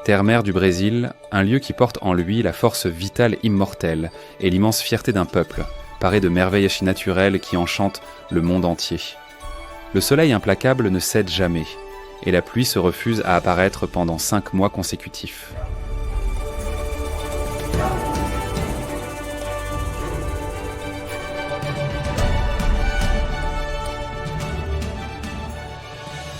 Terre-mère du Brésil, un lieu qui porte en lui la force vitale immortelle et l'immense fierté d'un peuple, paré de merveilles naturelles qui enchantent le monde entier. Le soleil implacable ne cède jamais, et la pluie se refuse à apparaître pendant 5 mois consécutifs.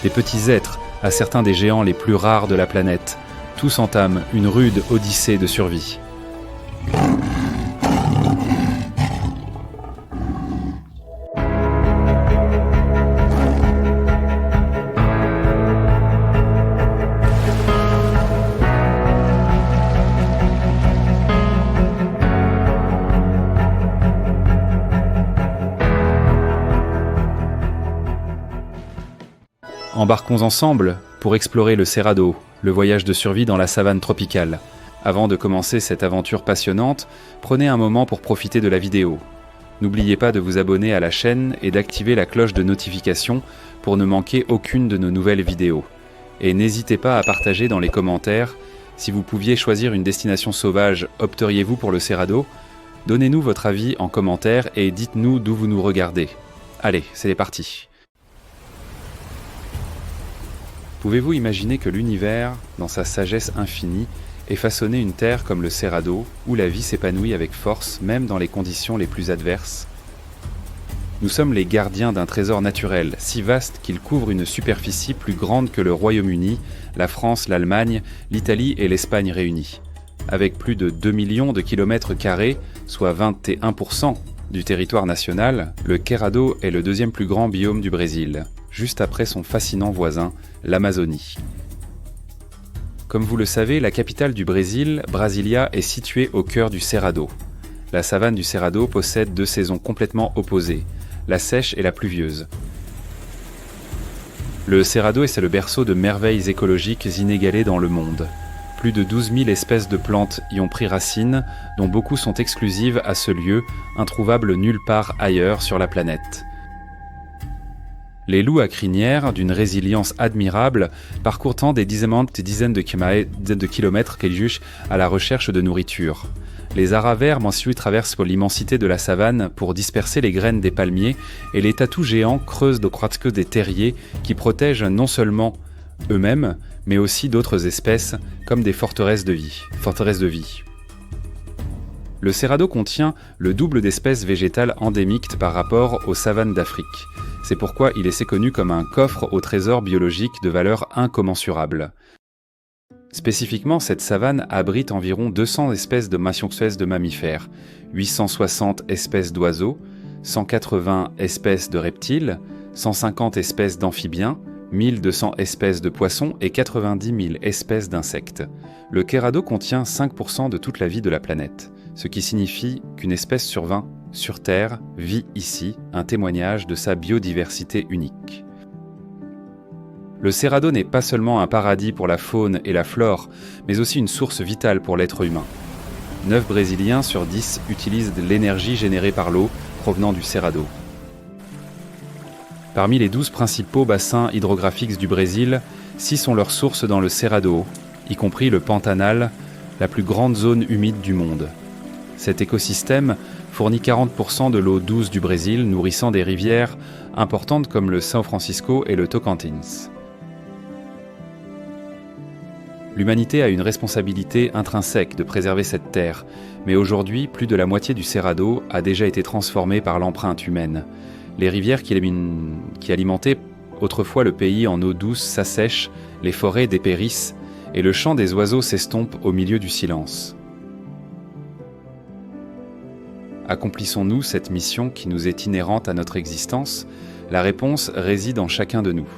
Des petits êtres à certains des géants les plus rares de la planète, tous entament une rude odyssée de survie. Embarquons ensemble pour explorer le Cerrado, le voyage de survie dans la savane tropicale. Avant de commencer cette aventure passionnante, prenez un moment pour profiter de la vidéo. N'oubliez pas de vous abonner à la chaîne et d'activer la cloche de notification pour ne manquer aucune de nos nouvelles vidéos. Et n'hésitez pas à partager dans les commentaires. Si vous pouviez choisir une destination sauvage, opteriez-vous pour le Cerrado ? Donnez-nous votre avis en commentaire et dites-nous d'où vous nous regardez. Allez, c'est parti. Pouvez-vous imaginer que l'univers, dans sa sagesse infinie, ait façonné une terre comme le Cerrado, où la vie s'épanouit avec force, même dans les conditions les plus adverses ? Nous sommes les gardiens d'un trésor naturel, si vaste qu'il couvre une superficie plus grande que le Royaume-Uni, la France, l'Allemagne, l'Italie et l'Espagne réunies. Avec plus de 2 millions de kilomètres carrés, soit 21% du territoire national, le Cerrado est le deuxième plus grand biome du Brésil, juste après son fascinant voisin, l'Amazonie. Comme vous le savez, la capitale du Brésil, Brasilia, est située au cœur du Cerrado. La savane du Cerrado possède 2 saisons complètement opposées, la sèche et la pluvieuse. Le Cerrado est le berceau de merveilles écologiques inégalées dans le monde. Plus de 12 000 espèces de plantes y ont pris racine, dont beaucoup sont exclusives à ce lieu, introuvables nulle part ailleurs sur la planète. Les loups à crinière, d'une résilience admirable, parcourent tant des dizaines de kilomètres qu'ils jugent à la recherche de nourriture. Les aravers mensués traversent l'immensité de la savane pour disperser les graines des palmiers et les tatous géants creusent des terriers qui protègent non seulement eux-mêmes, mais aussi d'autres espèces comme des forteresses de vie. Le Cerrado contient le double d'espèces végétales endémiques par rapport aux savanes d'Afrique. C'est pourquoi il est connu comme un coffre au trésor biologique de valeur incommensurable. Spécifiquement, cette savane abrite environ 200 espèces de mammifères, 860 espèces d'oiseaux, 180 espèces de reptiles, 150 espèces d'amphibiens, 1200 espèces de poissons et 90 000 espèces d'insectes. Le Cerrado contient 5% de toute la vie de la planète, ce qui signifie qu'une espèce sur 20 sur Terre vit ici, un témoignage de sa biodiversité unique. Le Cerrado n'est pas seulement un paradis pour la faune et la flore, mais aussi une source vitale pour l'être humain. 9 Brésiliens sur 10 utilisent de l'énergie générée par l'eau provenant du Cerrado. Parmi les 12 principaux bassins hydrographiques du Brésil, 6 ont leur source dans le Cerrado, y compris le Pantanal, la plus grande zone humide du monde. Cet écosystème fournit 40% de l'eau douce du Brésil, nourrissant des rivières importantes comme le São Francisco et le Tocantins. L'humanité a une responsabilité intrinsèque de préserver cette terre, mais aujourd'hui, plus de la moitié du Cerrado a déjà été transformée par l'empreinte humaine. Les rivières qui alimentaient autrefois le pays en eau douce s'assèchent, les forêts dépérissent et le chant des oiseaux s'estompe au milieu du silence. Accomplissons-nous cette mission qui nous est inhérente à notre existence ? La réponse réside en chacun de nous.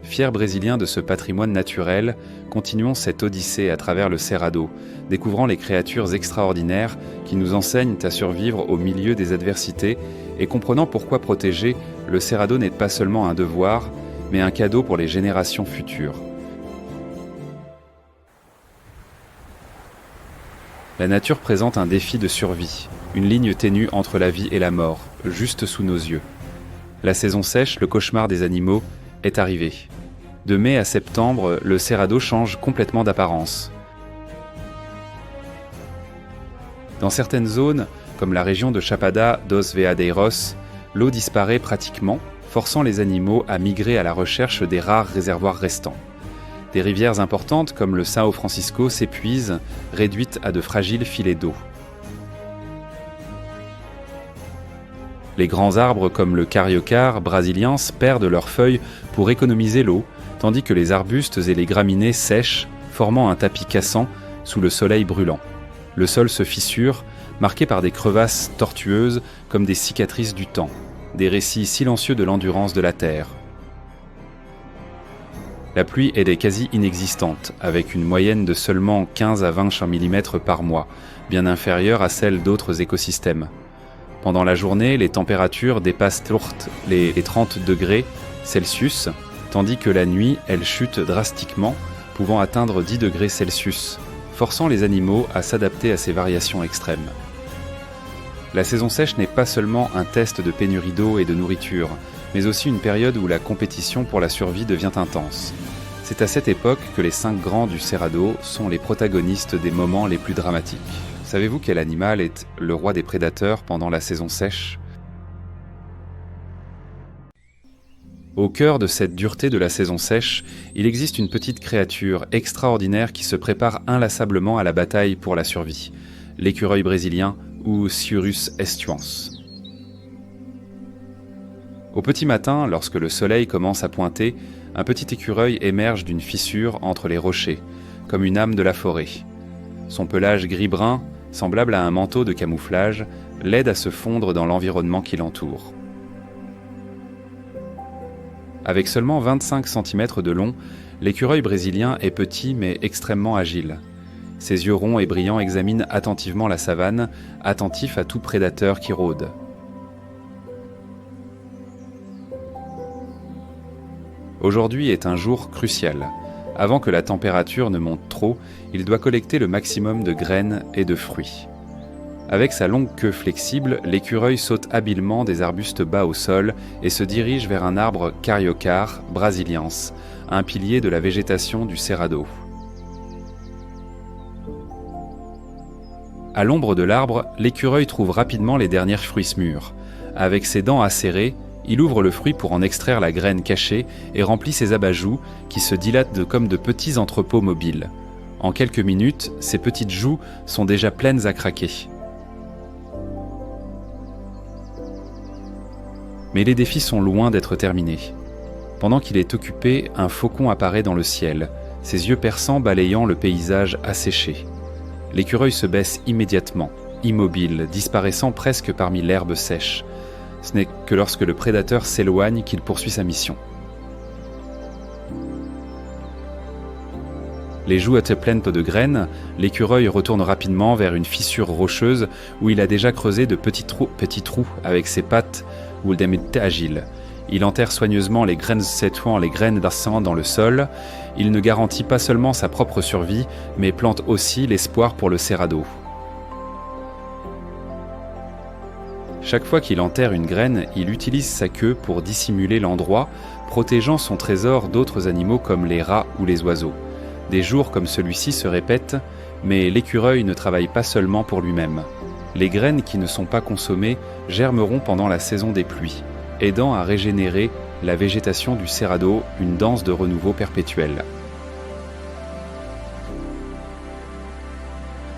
Fiers Brésiliens de ce patrimoine naturel, continuons cette odyssée à travers le Cerrado, découvrant les créatures extraordinaires qui nous enseignent à survivre au milieu des adversités et comprenant pourquoi protéger le Cerrado n'est pas seulement un devoir, mais un cadeau pour les générations futures. La nature présente un défi de survie, une ligne ténue entre la vie et la mort, juste sous nos yeux. La saison sèche, le cauchemar des animaux, est arrivé. De mai à septembre, le Cerrado change complètement d'apparence. Dans certaines zones, comme la région de Chapada dos Veadeiros, l'eau disparaît pratiquement, forçant les animaux à migrer à la recherche des rares réservoirs restants. Des rivières importantes comme le São Francisco s'épuisent, réduites à de fragiles filets d'eau. Les grands arbres comme le Cariocar brasiliens perdent leurs feuilles pour économiser l'eau, tandis que les arbustes et les graminées sèchent, formant un tapis cassant sous le soleil brûlant. Le sol se fissure, marqué par des crevasses tortueuses comme des cicatrices du temps, des récits silencieux de l'endurance de la terre. La pluie est quasi inexistante, avec une moyenne de seulement 15 à 20 mm par mois, bien inférieure à celle d'autres écosystèmes. Pendant la journée, les températures dépassent les 30 degrés Celsius, tandis que la nuit, elles chutent drastiquement, pouvant atteindre 10 degrés Celsius, forçant les animaux à s'adapter à ces variations extrêmes. La saison sèche n'est pas seulement un test de pénurie d'eau et de nourriture, mais aussi une période où la compétition pour la survie devient intense. C'est à cette époque que les 5 grands du Cerrado sont les protagonistes des moments les plus dramatiques. Savez-vous quel animal est le roi des prédateurs pendant la saison sèche ? Au cœur de cette dureté de la saison sèche, il existe une petite créature extraordinaire qui se prépare inlassablement à la bataille pour la survie, l'écureuil brésilien ou Sciurus aestuans. Au petit matin, lorsque le soleil commence à pointer, un petit écureuil émerge d'une fissure entre les rochers, comme une âme de la forêt. Son pelage gris-brun, semblable à un manteau de camouflage, l'aide à se fondre dans l'environnement qui l'entoure. Avec seulement 25 cm de long, l'écureuil brésilien est petit mais extrêmement agile. Ses yeux ronds et brillants examinent attentivement la savane, attentifs à tout prédateur qui rôde. Aujourd'hui est un jour crucial. Avant que la température ne monte trop, il doit collecter le maximum de graines et de fruits. Avec sa longue queue flexible, l'écureuil saute habilement des arbustes bas au sol et se dirige vers un arbre Cariocar brasiliens, un pilier de la végétation du Cerrado. À l'ombre de l'arbre, l'écureuil trouve rapidement les derniers fruits mûrs. Avec ses dents acérées, il ouvre le fruit pour en extraire la graine cachée et remplit ses abat-joues qui se dilatent comme de petits entrepôts mobiles. En quelques minutes, ces petites joues sont déjà pleines à craquer. Mais les défis sont loin d'être terminés. Pendant qu'il est occupé, un faucon apparaît dans le ciel, ses yeux perçants balayant le paysage asséché. L'écureuil se baisse immédiatement, immobile, disparaissant presque parmi l'herbe sèche. Ce n'est que lorsque le prédateur s'éloigne qu'il poursuit sa mission. Les joues pleines de graines, l'écureuil retourne rapidement vers une fissure rocheuse où il a déjà creusé de petits trous avec ses pattes ou des métaux agiles. Il enterre soigneusement les graines sétuant les graines d'arsan dans le sol. Il ne garantit pas seulement sa propre survie, mais plante aussi l'espoir pour le Cerrado. Chaque fois qu'il enterre une graine, il utilise sa queue pour dissimuler l'endroit, protégeant son trésor d'autres animaux comme les rats ou les oiseaux. Des jours comme celui-ci se répètent, mais l'écureuil ne travaille pas seulement pour lui-même. Les graines qui ne sont pas consommées germeront pendant la saison des pluies, aidant à régénérer la végétation du Cerrado, une danse de renouveau perpétuel.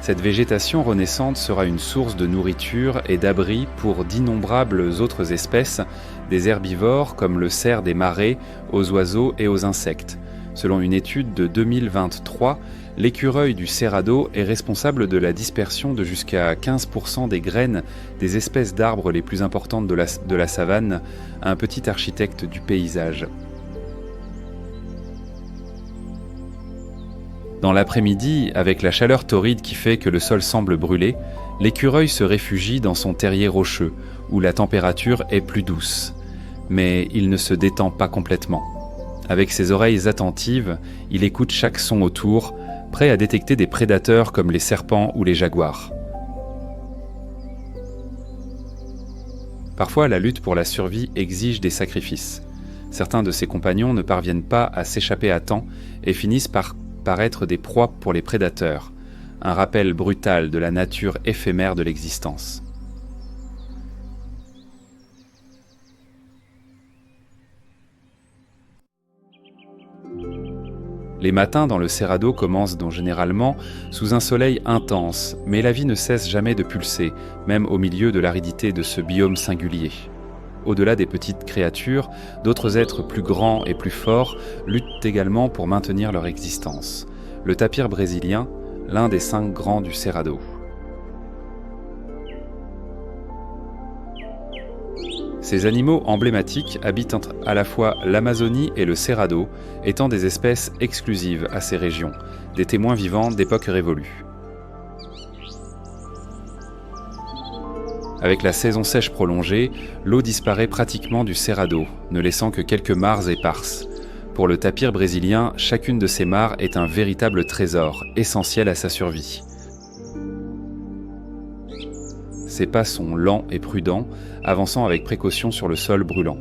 Cette végétation renaissante sera une source de nourriture et d'abri pour d'innombrables autres espèces, des herbivores comme le cerf des marais, aux oiseaux et aux insectes. Selon une étude de 2023, l'écureuil du Cerrado est responsable de la dispersion de jusqu'à 15% des graines des espèces d'arbres les plus importantes de la savane, un petit architecte du paysage. Dans l'après-midi, avec la chaleur torride qui fait que le sol semble brûler, l'écureuil se réfugie dans son terrier rocheux, où la température est plus douce. Mais il ne se détend pas complètement. Avec ses oreilles attentives, il écoute chaque son autour, prêt à détecter des prédateurs comme les serpents ou les jaguars. Parfois, la lutte pour la survie exige des sacrifices. Certains de ses compagnons ne parviennent pas à s'échapper à temps et finissent par être des proies pour les prédateurs. un rappel brutal de la nature éphémère de l'existence. Les matins dans le Cerrado commencent donc généralement sous un soleil intense, mais la vie ne cesse jamais de pulser, même au milieu de l'aridité de ce biome singulier. Au-delà des petites créatures, d'autres êtres plus grands et plus forts luttent également pour maintenir leur existence. Le tapir brésilien, l'un des 5 grands du Cerrado. Ces animaux emblématiques habitent entre à la fois l'Amazonie et le Cerrado, étant des espèces exclusives à ces régions, des témoins vivants d'époques révolues. Avec la saison sèche prolongée, l'eau disparaît pratiquement du Cerrado, ne laissant que quelques mares éparses. Pour le tapir brésilien, chacune de ces mares est un véritable trésor, essentiel à sa survie. Ses pas sont lents et prudents, avançant avec précaution sur le sol brûlant.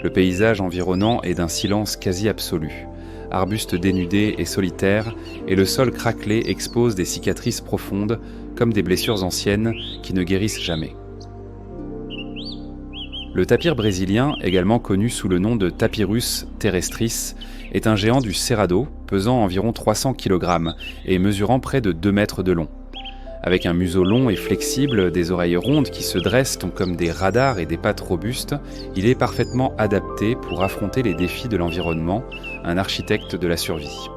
Le paysage environnant est d'un silence quasi absolu. Arbustes dénudés et solitaires, et le sol craquelé expose des cicatrices profondes, comme des blessures anciennes qui ne guérissent jamais. Le tapir brésilien, également connu sous le nom de Tapirus terrestris, est un géant du Cerrado, pesant environ 300 kg et mesurant près de 2 mètres de long. Avec un museau long et flexible, des oreilles rondes qui se dressent comme des radars et des pattes robustes, il est parfaitement adapté pour affronter les défis de l'environnement, un architecte de la survie.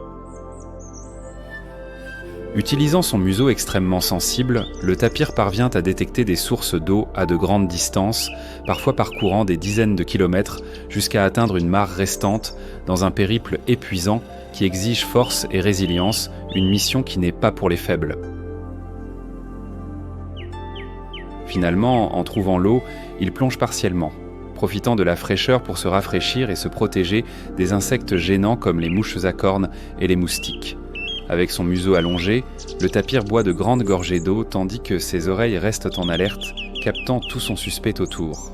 Utilisant son museau extrêmement sensible, le tapir parvient à détecter des sources d'eau à de grandes distances, parfois parcourant des dizaines de kilomètres jusqu'à atteindre une mare restante dans un périple épuisant qui exige force et résilience, une mission qui n'est pas pour les faibles. Finalement, en trouvant l'eau, il plonge partiellement, profitant de la fraîcheur pour se rafraîchir et se protéger des insectes gênants comme les mouches à cornes et les moustiques. Avec son museau allongé, le tapir boit de grandes gorgées d'eau tandis que ses oreilles restent en alerte, captant tout son suspect autour.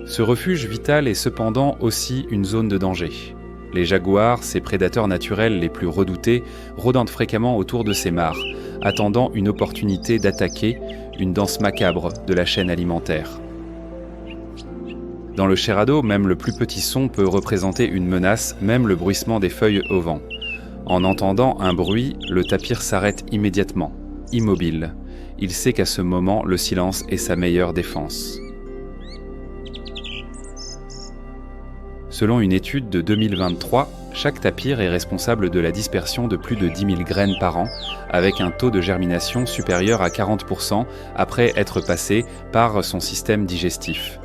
Ce refuge vital est cependant aussi une zone de danger. Les jaguars, ses prédateurs naturels les plus redoutés, rôdent fréquemment autour de ces mares, attendant une opportunité d'attaquer une danse macabre de la chaîne alimentaire. Dans le Cerrado, même le plus petit son peut représenter une menace, même le bruissement des feuilles au vent. En entendant un bruit, le tapir s'arrête immédiatement, immobile. Il sait qu'à ce moment, le silence est sa meilleure défense. Selon une étude de 2023, chaque tapir est responsable de la dispersion de plus de 10 000 graines par an, avec un taux de germination supérieur à 40% après être passé par son système digestif.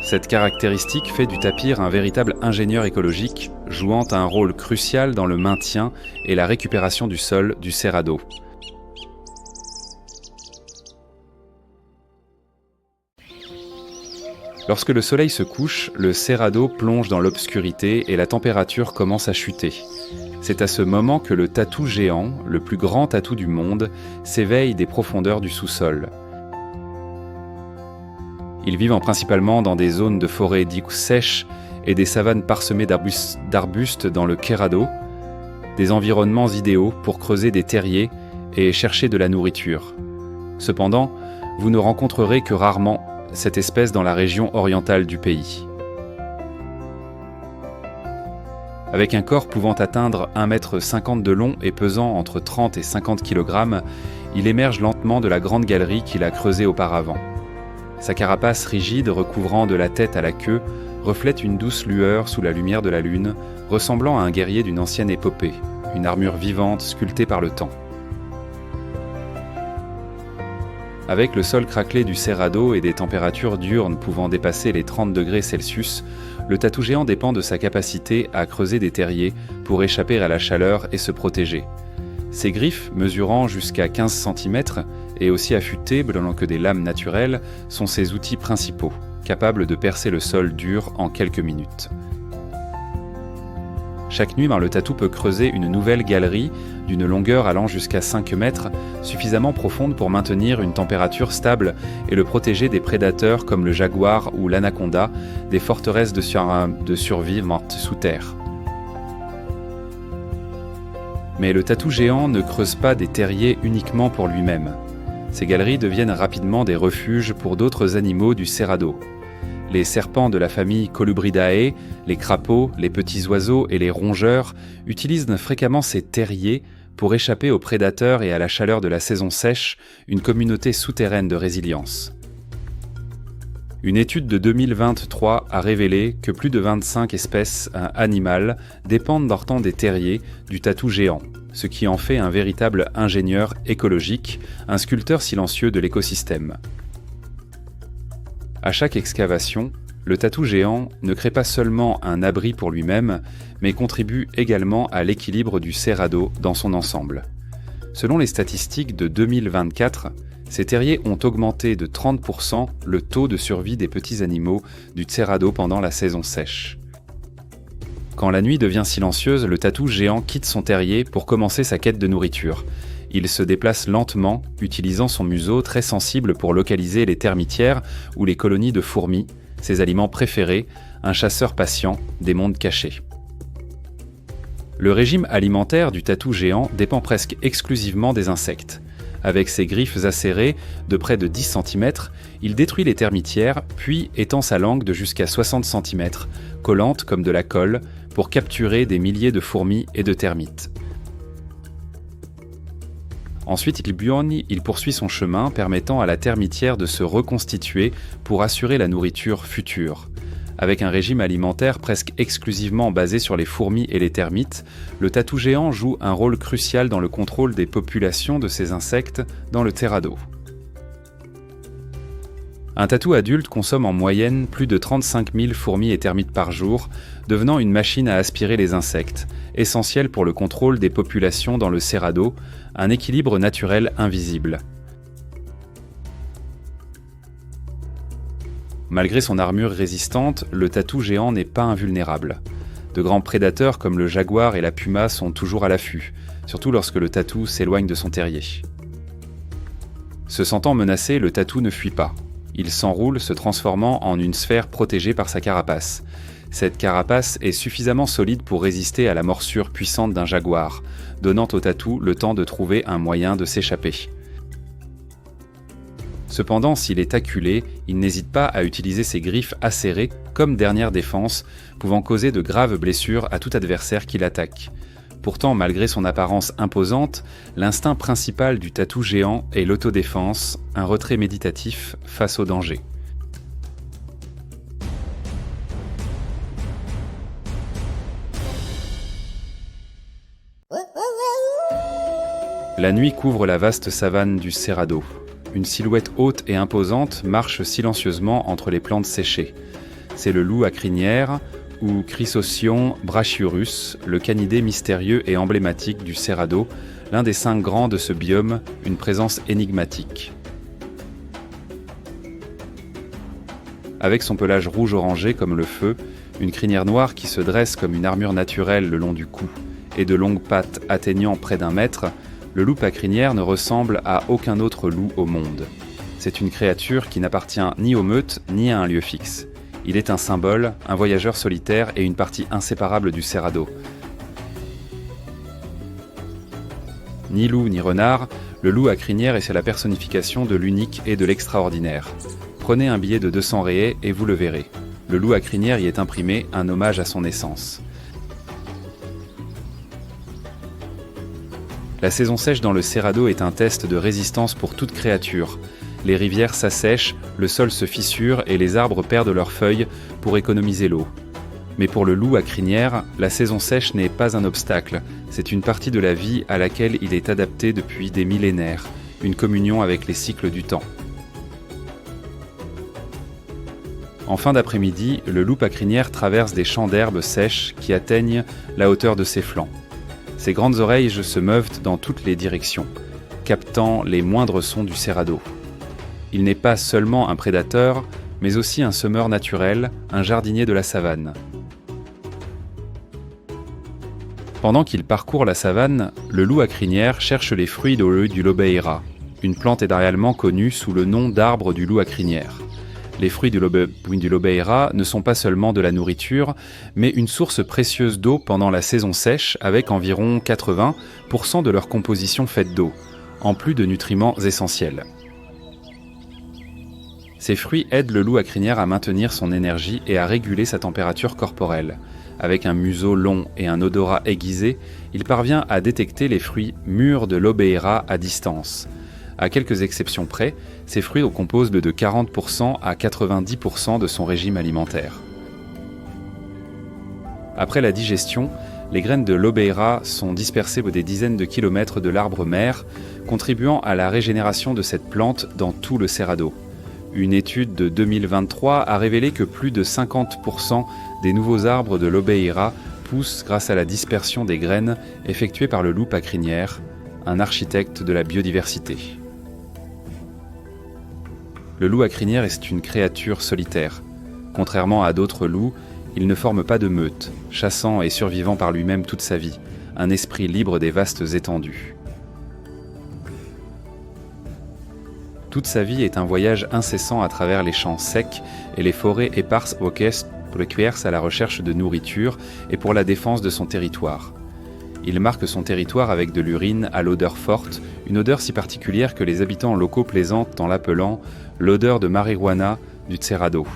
Cette caractéristique fait du tapir un véritable ingénieur écologique, jouant un rôle crucial dans le maintien et la récupération du sol du Cerrado. Lorsque le soleil se couche, le Cerrado plonge dans l'obscurité et la température commence à chuter. C'est à ce moment que le tatou géant, le plus grand tatou du monde, s'éveille des profondeurs du sous-sol. Ils vivent principalement dans des zones de forêts dites sèches et des savanes parsemées d'arbustes dans le Cerrado, des environnements idéaux pour creuser des terriers et chercher de la nourriture. Cependant, vous ne rencontrerez que rarement cette espèce dans la région orientale du pays. Avec un corps pouvant atteindre 1,50 m de long et pesant entre 30 et 50 kg, il émerge lentement de la grande galerie qu'il a creusée auparavant. Sa carapace rigide recouvrant de la tête à la queue reflète une douce lueur sous la lumière de la lune, ressemblant à un guerrier d'une ancienne épopée, une armure vivante sculptée par le temps. Avec le sol craquelé du Cerrado et des températures diurnes pouvant dépasser les 30 degrés Celsius, le tatou géant dépend de sa capacité à creuser des terriers pour échapper à la chaleur et se protéger. Ses griffes, mesurant jusqu'à 15 cm et aussi affûtées que des lames naturelles, sont ses outils principaux, capables de percer le sol dur en quelques minutes. Chaque nuit, le tatou peut creuser une nouvelle galerie d'une longueur allant jusqu'à 5 mètres, suffisamment profonde pour maintenir une température stable et le protéger des prédateurs comme le jaguar ou l'anaconda, des forteresses de survie mortes sous terre. Mais le tatou géant ne creuse pas des terriers uniquement pour lui-même. Ces galeries deviennent rapidement des refuges pour d'autres animaux du Cerrado. Les serpents de la famille Colubridae, les crapauds, les petits oiseaux et les rongeurs utilisent fréquemment ces terriers pour échapper aux prédateurs et à la chaleur de la saison sèche, une communauté souterraine de résilience. Une étude de 2023 a révélé que plus de 25 espèces animales dépendent pourtant des terriers du tatou géant, ce qui en fait un véritable ingénieur écologique, un sculpteur silencieux de l'écosystème. À chaque excavation, le tatou géant ne crée pas seulement un abri pour lui-même, mais contribue également à l'équilibre du Cerrado dans son ensemble. Selon les statistiques de 2024, ces terriers ont augmenté de 30% le taux de survie des petits animaux du Cerrado pendant la saison sèche. Quand la nuit devient silencieuse, le tatou géant quitte son terrier pour commencer sa quête de nourriture. Il se déplace lentement, utilisant son museau très sensible pour localiser les termitières ou les colonies de fourmis, ses aliments préférés, un chasseur patient des mondes cachés. Le régime alimentaire du tatou géant dépend presque exclusivement des insectes. Avec ses griffes acérées de près de 10 cm, il détruit les termitières, puis étend sa langue de jusqu'à 60 cm, collante comme de la colle, pour capturer des milliers de fourmis et de termites. Ensuite, il poursuit son chemin, permettant à la termitière de se reconstituer pour assurer la nourriture future. Avec un régime alimentaire presque exclusivement basé sur les fourmis et les termites, le tatou géant joue un rôle crucial dans le contrôle des populations de ces insectes dans le Cerrado. Un tatou adulte consomme en moyenne plus de 35 000 fourmis et termites par jour, devenant une machine à aspirer les insectes, essentielle pour le contrôle des populations dans le Cerrado, un équilibre naturel invisible. Malgré son armure résistante, le tatou géant n'est pas invulnérable. De grands prédateurs comme le jaguar et la puma sont toujours à l'affût, surtout lorsque le tatou s'éloigne de son terrier. Se sentant menacé, le tatou ne fuit pas. Il s'enroule, se transformant en une sphère protégée par sa carapace. Cette carapace est suffisamment solide pour résister à la morsure puissante d'un jaguar, donnant au tatou le temps de trouver un moyen de s'échapper. Cependant, s'il est acculé, il n'hésite pas à utiliser ses griffes acérées comme dernière défense, pouvant causer de graves blessures à tout adversaire qui l'attaque. Pourtant, malgré son apparence imposante, l'instinct principal du tatou géant est l'autodéfense, un retrait méditatif face au danger. La nuit couvre la vaste savane du Cerrado. Une silhouette haute et imposante marche silencieusement entre les plantes séchées. C'est le loup à crinière, ou Chrysocion brachyurus, le canidé mystérieux et emblématique du Cerrado, l'un des 5 grands de ce biome, une présence énigmatique. Avec son pelage rouge-orangé comme le feu, une crinière noire qui se dresse comme une armure naturelle le long du cou, et de longues pattes atteignant près d'1 mètre, le loup à crinière ne ressemble à aucun autre loup au monde. C'est une créature qui n'appartient ni aux meutes ni à un lieu fixe. Il est un symbole, un voyageur solitaire et une partie inséparable du Cerrado. Ni loup ni renard, le loup à crinière est la personnification de l'unique et de l'extraordinaire. Prenez un billet de 200 réés et vous le verrez. Le loup à crinière y est imprimé, un hommage à son essence. La saison sèche dans le Cerrado est un test de résistance pour toute créature. Les rivières s'assèchent, le sol se fissure et les arbres perdent leurs feuilles pour économiser l'eau. Mais pour le loup à crinière, la saison sèche n'est pas un obstacle, c'est une partie de la vie à laquelle il est adapté depuis des millénaires, une communion avec les cycles du temps. En fin d'après-midi, le loup à crinière traverse des champs d'herbes sèches qui atteignent la hauteur de ses flancs. Ses grandes oreilles se meuvent dans toutes les directions, captant les moindres sons du Cerrado. Il n'est pas seulement un prédateur, mais aussi un semeur naturel, un jardinier de la savane. Pendant qu'il parcourt la savane, le loup à crinière cherche les fruits du lobeira, une plante édarialement connue sous le nom d'arbre du loup à crinière. Les fruits du lobeira ne sont pas seulement de la nourriture, mais une source précieuse d'eau pendant la saison sèche, avec environ 80% de leur composition faite d'eau, en plus de nutriments essentiels. Ces fruits aident le loup à crinière à maintenir son énergie et à réguler sa température corporelle. Avec un museau long et un odorat aiguisé, il parvient à détecter les fruits mûrs de lobeira à distance. À quelques exceptions près, ces fruits composent de 40% à 90% de son régime alimentaire. Après la digestion, les graines de lobeira sont dispersées des dizaines de kilomètres de l'arbre mère, contribuant à la régénération de cette plante dans tout le Cerrado. Une étude de 2023 a révélé que plus de 50% des nouveaux arbres de lobeira poussent grâce à la dispersion des graines effectuée par le loup à crinière, un architecte de la biodiversité. Le loup à crinière est une créature solitaire. Contrairement à d'autres loups, il ne forme pas de meute, chassant et survivant par lui-même toute sa vie, un esprit libre des vastes étendues. Toute sa vie est un voyage incessant à travers les champs secs et les forêts éparses au Quest pour le cuers à la recherche de nourriture et pour la défense de son territoire. Il marque son territoire avec de l'urine à l'odeur forte, une odeur si particulière que les habitants locaux plaisantent en l'appelant « l'odeur de marijuana du Cerrado ».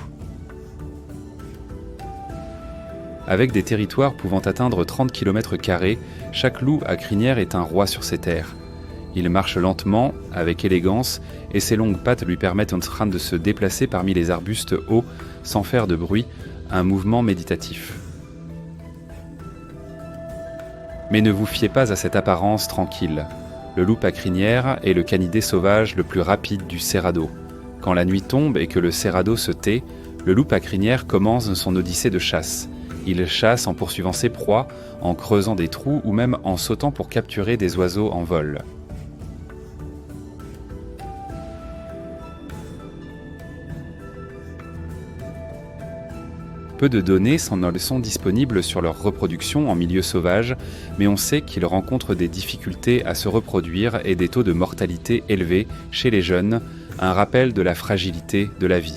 Avec des territoires pouvant atteindre 30 km², chaque loup à crinière est un roi sur ses terres. Il marche lentement, avec élégance, et ses longues pattes lui permettent en train de se déplacer parmi les arbustes hauts, sans faire de bruit, un mouvement méditatif. Mais ne vous fiez pas à cette apparence tranquille. Le loup à crinière est le canidé sauvage le plus rapide du Cerrado. Quand la nuit tombe et que le Cerrado se tait, le loup à crinière commence son odyssée de chasse. Il chasse en poursuivant ses proies, en creusant des trous ou même en sautant pour capturer des oiseaux en vol. Peu de données sont disponibles sur leur reproduction en milieu sauvage, mais on sait qu'ils rencontrent des difficultés à se reproduire et des taux de mortalité élevés chez les jeunes, un rappel de la fragilité de la vie.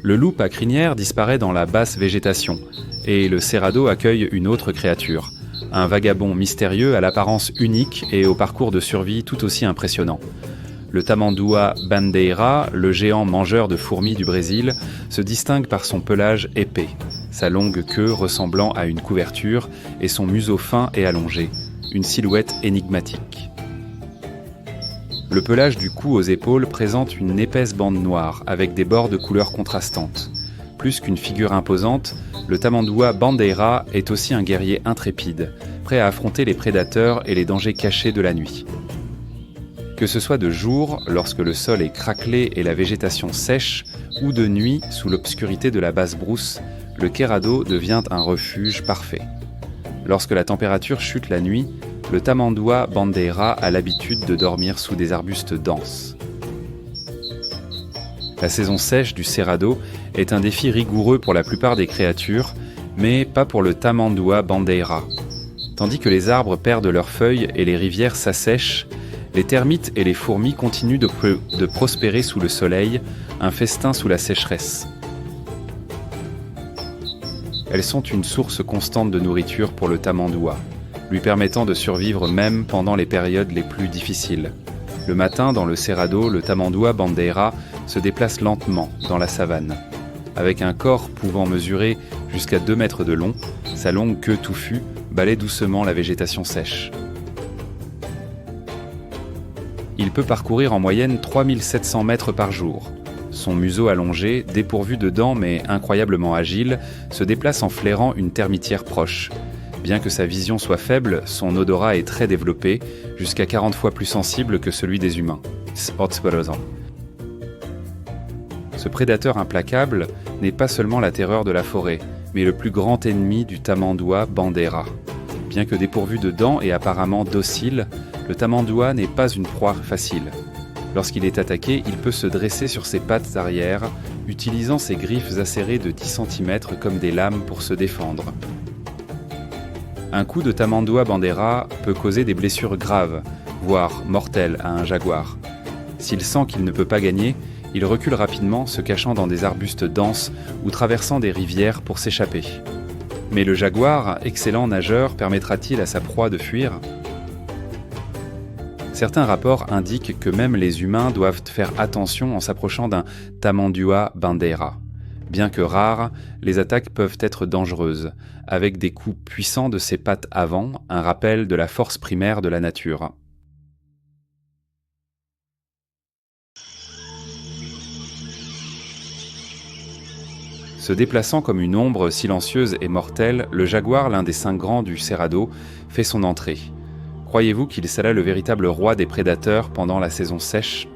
Le loup à crinière disparaît dans la basse végétation, et le Cerrado accueille une autre créature, un vagabond mystérieux à l'apparence unique et au parcours de survie tout aussi impressionnant. Le tamanduá bandeira, le géant mangeur de fourmis du Brésil, se distingue par son pelage épais, sa longue queue ressemblant à une couverture et son museau fin et allongé, une silhouette énigmatique. Le pelage du cou aux épaules présente une épaisse bande noire avec des bords de couleurs contrastantes. Plus qu'une figure imposante, le tamanduá bandeira est aussi un guerrier intrépide, prêt à affronter les prédateurs et les dangers cachés de la nuit. Que ce soit de jour, lorsque le sol est craquelé et la végétation sèche, ou de nuit, sous l'obscurité de la basse brousse, le Cerrado devient un refuge parfait. Lorsque la température chute la nuit, le tamanduá bandeira a l'habitude de dormir sous des arbustes denses. La saison sèche du Cerrado est un défi rigoureux pour la plupart des créatures, mais pas pour le tamanduá bandeira. Tandis que les arbres perdent leurs feuilles et les rivières s'assèchent, les termites et les fourmis continuent de prospérer sous le soleil, un festin sous la sécheresse. Elles sont une source constante de nourriture pour le tamanduá, lui permettant de survivre même pendant les périodes les plus difficiles. Le matin, dans le Cerrado, le tamanduá bandeira se déplace lentement dans la savane. Avec un corps pouvant mesurer jusqu'à 2 mètres de long, sa longue queue touffue balaie doucement la végétation sèche. Il peut parcourir en moyenne 3700 mètres par jour. Son museau allongé, dépourvu de dents mais incroyablement agile, se déplace en flairant une termitière proche. Bien que sa vision soit faible, son odorat est très développé, jusqu'à 40 fois plus sensible que celui des humains. Ce prédateur implacable n'est pas seulement la terreur de la forêt, mais le plus grand ennemi du tamanduá bandeira. Bien que dépourvu de dents et apparemment docile, le tamanduá n'est pas une proie facile. Lorsqu'il est attaqué, il peut se dresser sur ses pattes arrière, utilisant ses griffes acérées de 10 cm comme des lames pour se défendre. Un coup de Tamanduá bandeira peut causer des blessures graves, voire mortelles à un jaguar. S'il sent qu'il ne peut pas gagner, il recule rapidement, se cachant dans des arbustes denses ou traversant des rivières pour s'échapper. Mais le jaguar, excellent nageur, permettra-t-il à sa proie de fuir ? Certains rapports indiquent que même les humains doivent faire attention en s'approchant d'un Tamanduá bandeira. Bien que rares, les attaques peuvent être dangereuses, avec des coups puissants de ses pattes avant, un rappel de la force primaire de la nature. Se déplaçant comme une ombre silencieuse et mortelle, le jaguar, l'un des 5 grands du Cerrado, fait son entrée. Croyez-vous qu'il sera le véritable roi des prédateurs pendant la saison sèche ?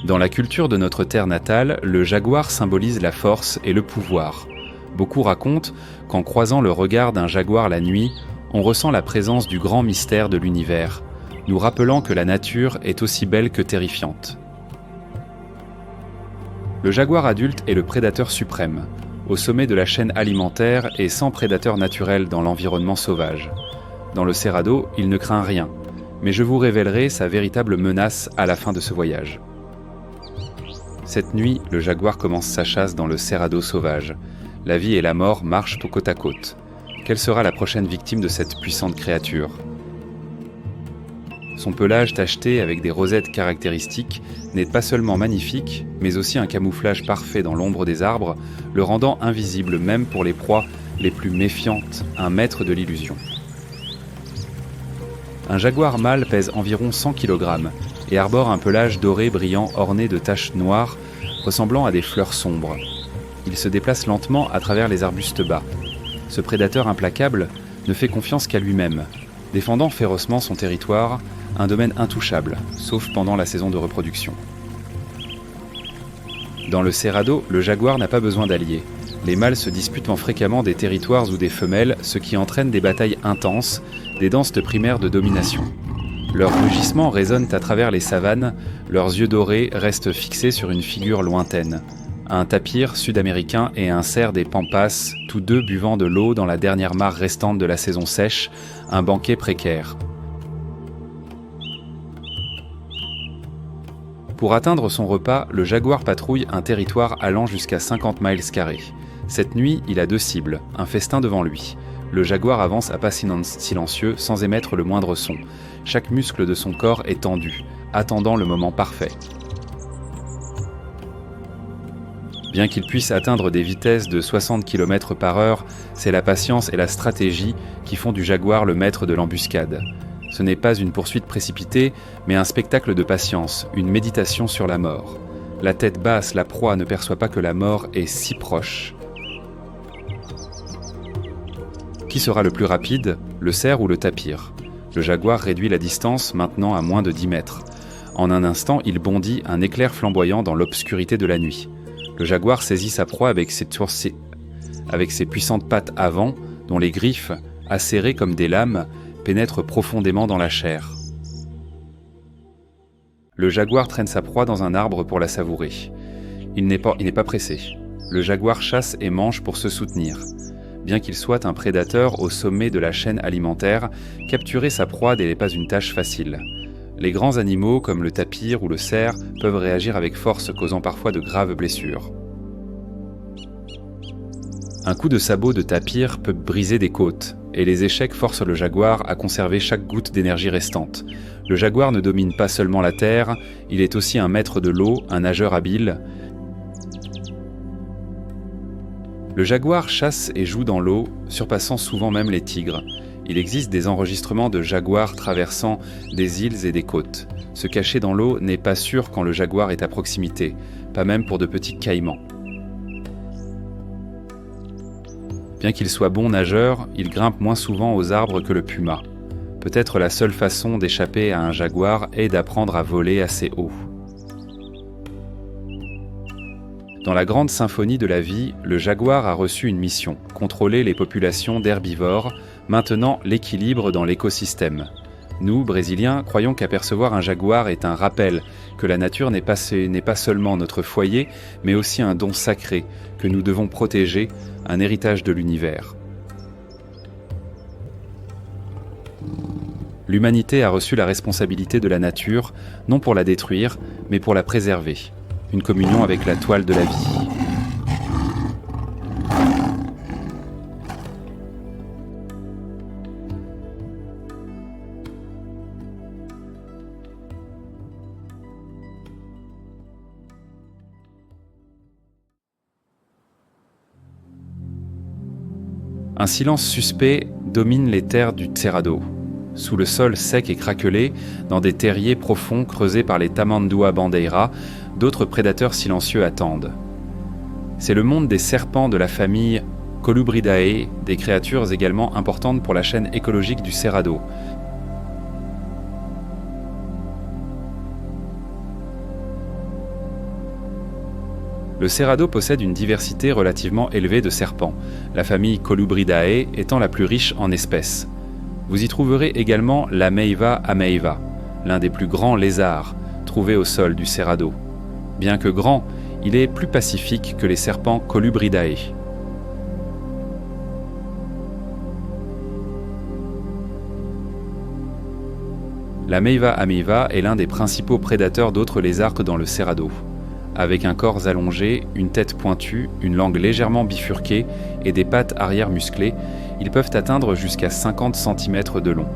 Dans la culture de notre terre natale, le jaguar symbolise la force et le pouvoir. Beaucoup racontent qu'en croisant le regard d'un jaguar la nuit, on ressent la présence du grand mystère de l'univers, nous rappelant que la nature est aussi belle que terrifiante. Le jaguar adulte est le prédateur suprême, au sommet de la chaîne alimentaire et sans prédateur naturel dans l'environnement sauvage. Dans le Cerrado, il ne craint rien, mais je vous révélerai sa véritable menace à la fin de ce voyage. Cette nuit, le jaguar commence sa chasse dans le Cerrado sauvage. La vie et la mort marchent au côte à côte. Quelle sera la prochaine victime de cette puissante créature ? Son pelage tacheté avec des rosettes caractéristiques n'est pas seulement magnifique, mais aussi un camouflage parfait dans l'ombre des arbres, le rendant invisible même pour les proies les plus méfiantes, un maître de l'illusion. Un jaguar mâle pèse environ 100 kg et arbore un pelage doré brillant orné de taches noires ressemblant à des fleurs sombres. Il se déplace lentement à travers les arbustes bas. Ce prédateur implacable ne fait confiance qu'à lui-même, défendant férocement son territoire, un domaine intouchable, sauf pendant la saison de reproduction. Dans le Cerrado, le jaguar n'a pas besoin d'alliés. Les mâles se disputent fréquemment des territoires ou des femelles, ce qui entraîne des batailles intenses, des danses primaires de domination. Leurs rugissements résonnent à travers les savanes, leurs yeux dorés restent fixés sur une figure lointaine. Un tapir sud-américain et un cerf des Pampas, tous deux buvant de l'eau dans la dernière mare restante de la saison sèche, un banquet précaire. Pour atteindre son repas, le jaguar patrouille un territoire allant jusqu'à 50 miles carrés. Cette nuit, il a 2 cibles, un festin devant lui. Le jaguar avance à pas silencieux, sans émettre le moindre son. Chaque muscle de son corps est tendu, attendant le moment parfait. Bien qu'il puisse atteindre des vitesses de 60 km/h, c'est la patience et la stratégie qui font du jaguar le maître de l'embuscade. Ce n'est pas une poursuite précipitée, mais un spectacle de patience, une méditation sur la mort. La tête basse, la proie ne perçoit pas que la mort est si proche. Qui sera le plus rapide, le cerf ou le tapir ? Le jaguar réduit la distance maintenant à moins de 10 mètres. En un instant, il bondit, un éclair flamboyant dans l'obscurité de la nuit. Le jaguar saisit sa proie avec ses puissantes pattes avant, dont les griffes, acérées comme des lames, pénètrent profondément dans la chair. Le jaguar traîne sa proie dans un arbre pour la savourer. Il n'est pas pressé. Le jaguar chasse et mange pour se soutenir. Bien qu'il soit un prédateur au sommet de la chaîne alimentaire, capturer sa proie n'est pas une tâche facile. Les grands animaux, comme le tapir ou le cerf, peuvent réagir avec force, causant parfois de graves blessures. Un coup de sabot de tapir peut briser des côtes, et les échecs forcent le jaguar à conserver chaque goutte d'énergie restante. Le jaguar ne domine pas seulement la terre, il est aussi un maître de l'eau, un nageur habile. Le jaguar chasse et joue dans l'eau, surpassant souvent même les tigres. Il existe des enregistrements de jaguars traversant des îles et des côtes. Se cacher dans l'eau n'est pas sûr quand le jaguar est à proximité, pas même pour de petits caïmans. Bien qu'il soit bon nageur, il grimpe moins souvent aux arbres que le puma. Peut-être la seule façon d'échapper à un jaguar est d'apprendre à voler assez haut. Dans la grande symphonie de la vie, le jaguar a reçu une mission, contrôler les populations d'herbivores, maintenant l'équilibre dans l'écosystème. Nous, Brésiliens, croyons qu'apercevoir un jaguar est un rappel que la nature n'est pas seulement notre foyer, mais aussi un don sacré que nous devons protéger, un héritage de l'univers. L'humanité a reçu la responsabilité de la nature, non pour la détruire, mais pour la préserver. Une communion avec la toile de la vie. Un silence suspect domine les terres du Cerrado. Sous le sol sec et craquelé, dans des terriers profonds creusés par les Tamanduá Bandeira, d'autres prédateurs silencieux attendent. C'est le monde des serpents de la famille Colubridae, des créatures également importantes pour la chaîne écologique du Cerrado. Le Cerrado possède une diversité relativement élevée de serpents, la famille Colubridae étant la plus riche en espèces. Vous y trouverez également l'Ameiva ameiva, l'un des plus grands lézards trouvés au sol du Cerrado. Bien que grand, il est plus pacifique que les serpents Colubridae. L'Ameiva ameiva est l'un des principaux prédateurs d'autres lézards dans le Cerrado. Avec un corps allongé, une tête pointue, une langue légèrement bifurquée et des pattes arrière musclées, ils peuvent atteindre jusqu'à 50 cm de long.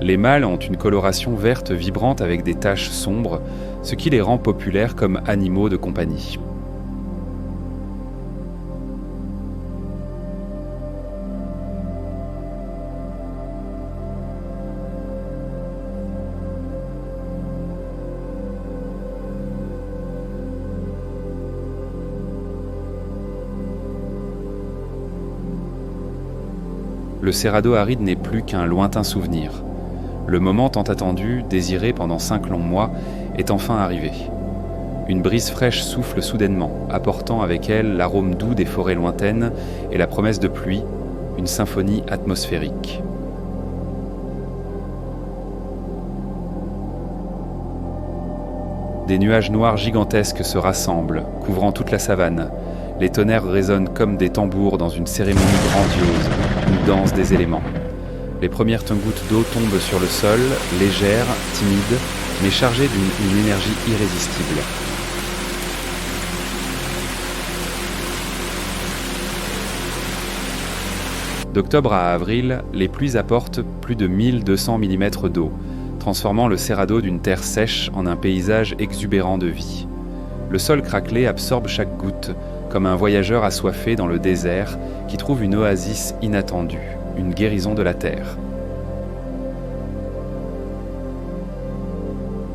Les mâles ont une coloration verte vibrante avec des taches sombres, ce qui les rend populaires comme animaux de compagnie. Le Cerrado aride n'est plus qu'un lointain souvenir. Le moment tant attendu, désiré pendant 5 longs mois, est enfin arrivé. Une brise fraîche souffle soudainement, apportant avec elle l'arôme doux des forêts lointaines et la promesse de pluie, une symphonie atmosphérique. Des nuages noirs gigantesques se rassemblent, couvrant toute la savane. Les tonnerres résonnent comme des tambours dans une cérémonie grandiose, une danse des éléments. Les premières gouttes d'eau tombent sur le sol, légères, timides, mais chargées d'une énergie irrésistible. D'octobre à avril, les pluies apportent plus de 1200 mm d'eau, transformant le Cerrado d'une terre sèche en un paysage exubérant de vie. Le sol craquelé absorbe chaque goutte, comme un voyageur assoiffé dans le désert qui trouve une oasis inattendue, une guérison de la terre.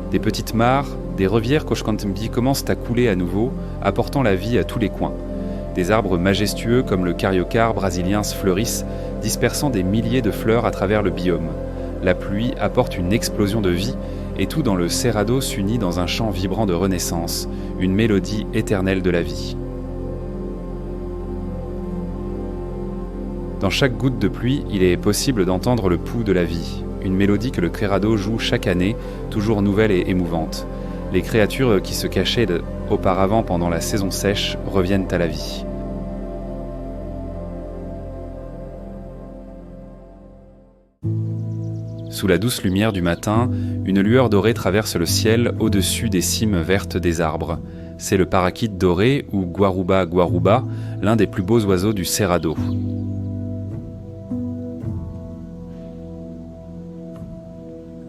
Des petites mares, des rivières Koshkantembi commencent à couler à nouveau, apportant la vie à tous les coins. Des arbres majestueux comme le cariocar brésilien fleurissent, dispersant des milliers de fleurs à travers le biome. La pluie apporte une explosion de vie, et tout dans le Cerrado s'unit dans un chant vibrant de renaissance, une mélodie éternelle de la vie. Dans chaque goutte de pluie, il est possible d'entendre le pouls de la vie, une mélodie que le Cerrado joue chaque année, toujours nouvelle et émouvante. Les créatures qui se cachaient auparavant pendant la saison sèche reviennent à la vie. Sous la douce lumière du matin, une lueur dorée traverse le ciel au-dessus des cimes vertes des arbres. C'est le paraquite doré, ou guaruba guaruba, l'un des plus beaux oiseaux du Cerrado.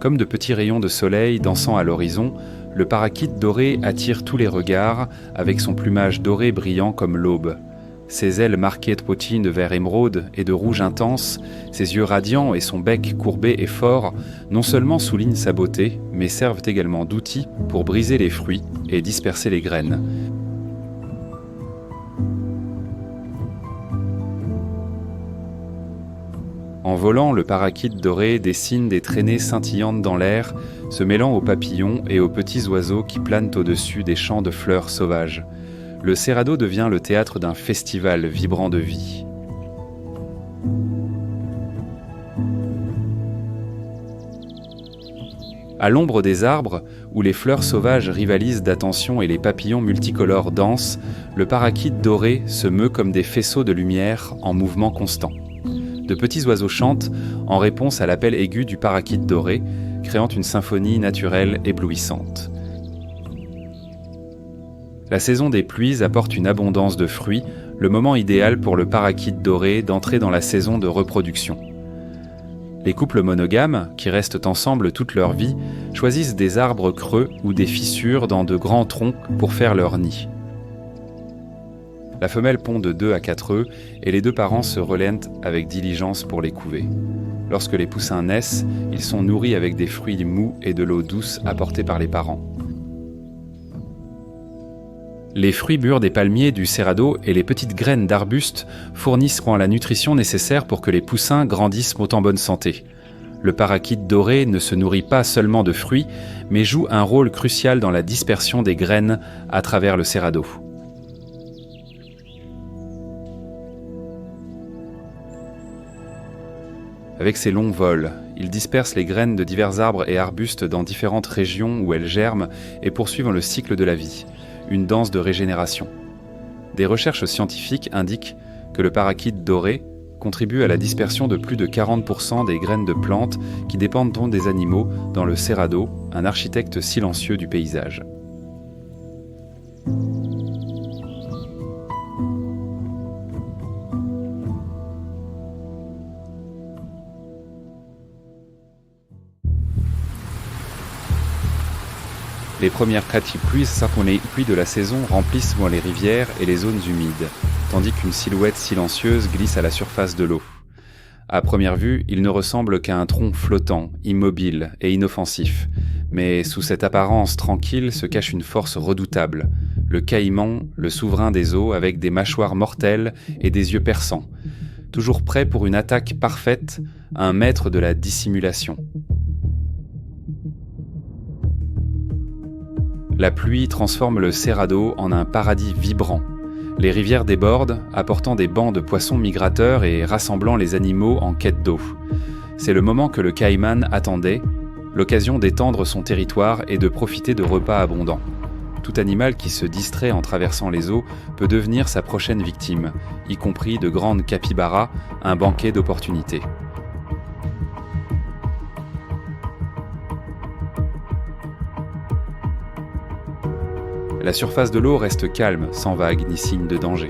Comme de petits rayons de soleil dansant à l'horizon, le paraquite doré attire tous les regards avec son plumage doré brillant comme l'aube. Ses ailes marquées de poutine de vert émeraude et de rouge intense, ses yeux radiants et son bec courbé et fort, non seulement soulignent sa beauté, mais servent également d'outil pour briser les fruits et disperser les graines. En volant, le paraquite doré dessine des traînées scintillantes dans l'air, se mêlant aux papillons et aux petits oiseaux qui planent au-dessus des champs de fleurs sauvages. Le Cerrado devient le théâtre d'un festival vibrant de vie. À l'ombre des arbres, où les fleurs sauvages rivalisent d'attention et les papillons multicolores dansent, le paraquide doré se meut comme des faisceaux de lumière en mouvement constant. De petits oiseaux chantent en réponse à l'appel aigu du paraquide doré, créant une symphonie naturelle éblouissante. La saison des pluies apporte une abondance de fruits, le moment idéal pour le paraquide doré d'entrer dans la saison de reproduction. Les couples monogames, qui restent ensemble toute leur vie, choisissent des arbres creux ou des fissures dans de grands troncs pour faire leur nid. La femelle pond de 2 à 4 œufs et les deux parents se relaient avec diligence pour les couver. Lorsque les poussins naissent, ils sont nourris avec des fruits mous et de l'eau douce apportée par les parents. Les fruits mûrs des palmiers, du cerrado et les petites graines d'arbustes fournissent la nutrition nécessaire pour que les poussins grandissent en bonne santé. Le paraquide doré ne se nourrit pas seulement de fruits, mais joue un rôle crucial dans la dispersion des graines à travers le cerrado. Avec ses longs vols, il disperse les graines de divers arbres et arbustes dans différentes régions où elles germent et poursuivent le cycle de la vie, une danse de régénération. Des recherches scientifiques indiquent que le paraquide doré contribue à la dispersion de plus de 40% des graines de plantes qui dépendent donc des animaux dans le cerrado, un architecte silencieux du paysage. Les premières pluies de la saison remplissent les rivières et les zones humides, tandis qu'une silhouette silencieuse glisse à la surface de l'eau. À première vue, il ne ressemble qu'à un tronc flottant, immobile et inoffensif. Mais sous cette apparence tranquille se cache une force redoutable. Le caïman, le souverain des eaux, avec des mâchoires mortelles et des yeux perçants. Toujours prêt pour une attaque parfaite, un maître de la dissimulation. La pluie transforme le cerrado en un paradis vibrant. Les rivières débordent, apportant des bancs de poissons migrateurs et rassemblant les animaux en quête d'eau. C'est le moment que le caïman attendait, l'occasion d'étendre son territoire et de profiter de repas abondants. Tout animal qui se distrait en traversant les eaux peut devenir sa prochaine victime, y compris de grandes capybaras, un banquet d'opportunités. La surface de l'eau reste calme, sans vagues ni signe de danger.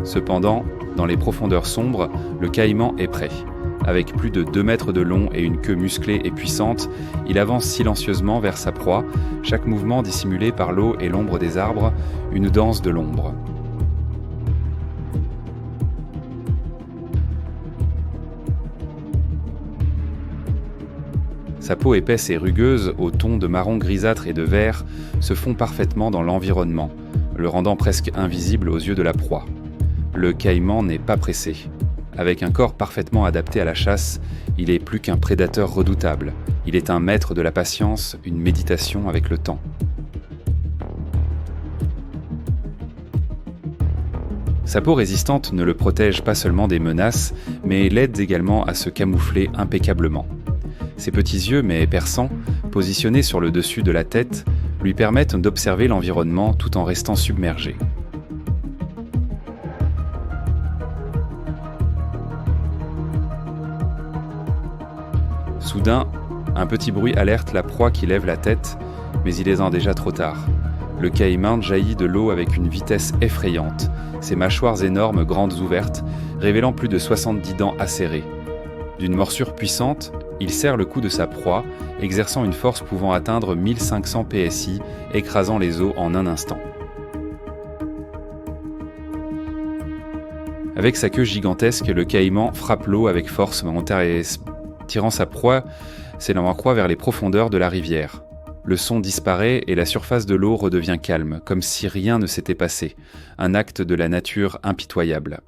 Cependant, dans les profondeurs sombres, le caïman est prêt. Avec plus de 2 mètres de long et une queue musclée et puissante, il avance silencieusement vers sa proie, chaque mouvement dissimulé par l'eau et l'ombre des arbres, une danse de l'ombre. Sa peau épaisse et rugueuse, aux tons de marron grisâtre et de vert, se fond parfaitement dans l'environnement, le rendant presque invisible aux yeux de la proie. Le caïman n'est pas pressé. Avec un corps parfaitement adapté à la chasse, il est plus qu'un prédateur redoutable. Il est un maître de la patience, une méditation avec le temps. Sa peau résistante ne le protège pas seulement des menaces, mais l'aide également à se camoufler impeccablement. Ses petits yeux, mais perçants, positionnés sur le dessus de la tête, lui permettent d'observer l'environnement tout en restant submergé. Soudain, un petit bruit alerte la proie qui lève la tête, mais il est déjà trop tard. Le caïman jaillit de l'eau avec une vitesse effrayante, ses mâchoires énormes grandes ouvertes, révélant plus de 70 dents acérées. D'une morsure puissante, il serre le cou de sa proie, exerçant une force pouvant atteindre 1500 PSI, écrasant les os en un instant. Avec sa queue gigantesque, le caïman frappe l'eau avec force, tirant sa proie vers les profondeurs de la rivière. Le son disparaît et la surface de l'eau redevient calme, comme si rien ne s'était passé, un acte de la nature impitoyable.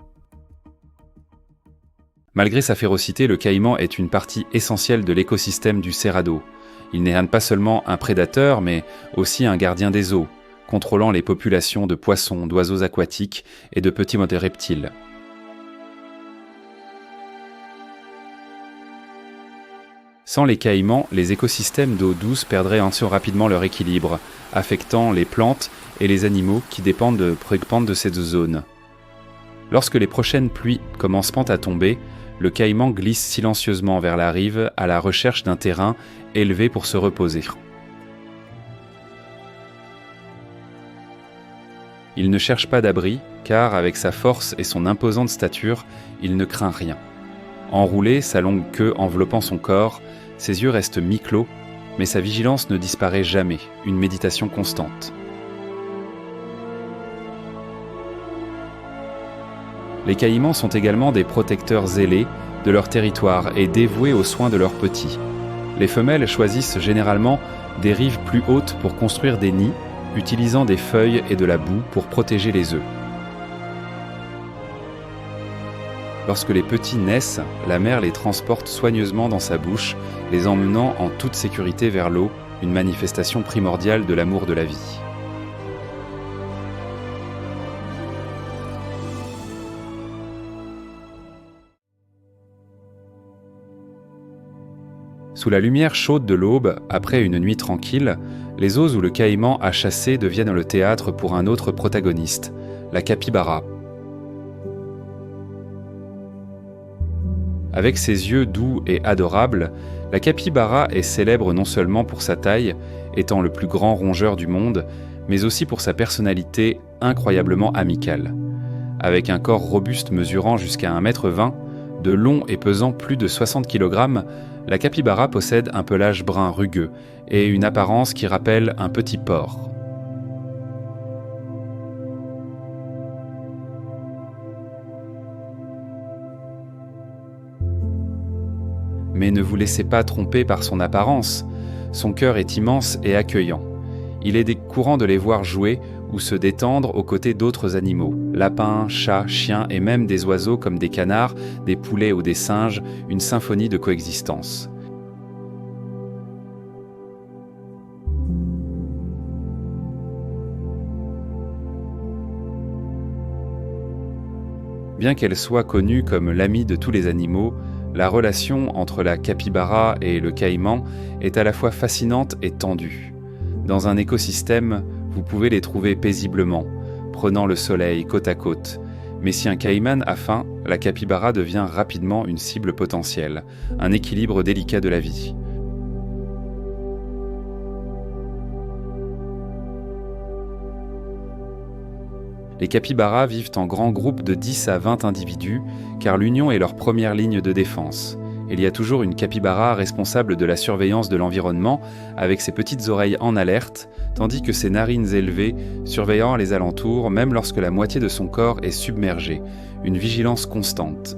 Malgré sa férocité, le caïman est une partie essentielle de l'écosystème du cerrado. Il n'est pas seulement un prédateur, mais aussi un gardien des eaux, contrôlant les populations de poissons, d'oiseaux aquatiques et de petits reptiles. Sans les caïmans, les écosystèmes d'eau douce perdraient ainsi rapidement leur équilibre, affectant les plantes et les animaux qui dépendent de cette zone. Lorsque les prochaines pluies commenceront à tomber, le caïman glisse silencieusement vers la rive à la recherche d'un terrain élevé pour se reposer. Il ne cherche pas d'abri, car avec sa force et son imposante stature, il ne craint rien. Enroulé, sa longue queue enveloppant son corps, ses yeux restent mi-clos, mais sa vigilance ne disparaît jamais, une méditation constante. Les caïmans sont également des protecteurs zélés de leur territoire et dévoués aux soins de leurs petits. Les femelles choisissent généralement des rives plus hautes pour construire des nids, utilisant des feuilles et de la boue pour protéger les œufs. Lorsque les petits naissent, la mère les transporte soigneusement dans sa bouche, les emmenant en toute sécurité vers l'eau, une manifestation primordiale de l'amour de la vie. Sous la lumière chaude de l'aube, après une nuit tranquille, les eaux où le caïman a chassé deviennent le théâtre pour un autre protagoniste, la capybara. Avec ses yeux doux et adorables, la capybara est célèbre non seulement pour sa taille, étant le plus grand rongeur du monde, mais aussi pour sa personnalité incroyablement amicale. Avec un corps robuste mesurant jusqu'à 1,20 m, de long et pesant plus de 60 kg, la capybara possède un pelage brun rugueux et une apparence qui rappelle un petit porc. Mais ne vous laissez pas tromper par son apparence, son cœur est immense et accueillant. Il est courant de les voir jouer ou se détendre aux côtés d'autres animaux, lapins, chats, chiens et même des oiseaux comme des canards, des poulets ou des singes, une symphonie de coexistence. Bien qu'elle soit connue comme l'amie de tous les animaux, la relation entre la capybara et le caïman est à la fois fascinante et tendue. Dans un écosystème, vous pouvez les trouver paisiblement, prenant le soleil côte à côte. Mais si un caïman a faim, la capybara devient rapidement une cible potentielle, un équilibre délicat de la vie. Les capybaras vivent en grands groupes de 10 à 20 individus, car l'union est leur première ligne de défense. Il y a toujours une capybara responsable de la surveillance de l'environnement, avec ses petites oreilles en alerte, tandis que ses narines élevées surveillant les alentours, même lorsque la moitié de son corps est submergée, une vigilance constante.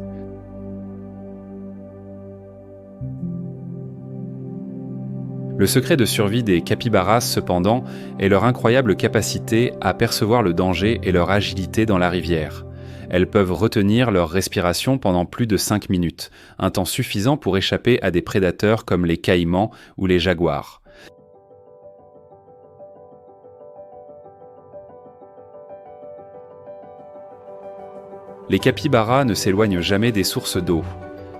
Le secret de survie des capybaras, cependant, est leur incroyable capacité à percevoir le danger et leur agilité dans la rivière. Elles peuvent retenir leur respiration pendant plus de 5 minutes, un temps suffisant pour échapper à des prédateurs comme les caïmans ou les jaguars. Les capybaras ne s'éloignent jamais des sources d'eau.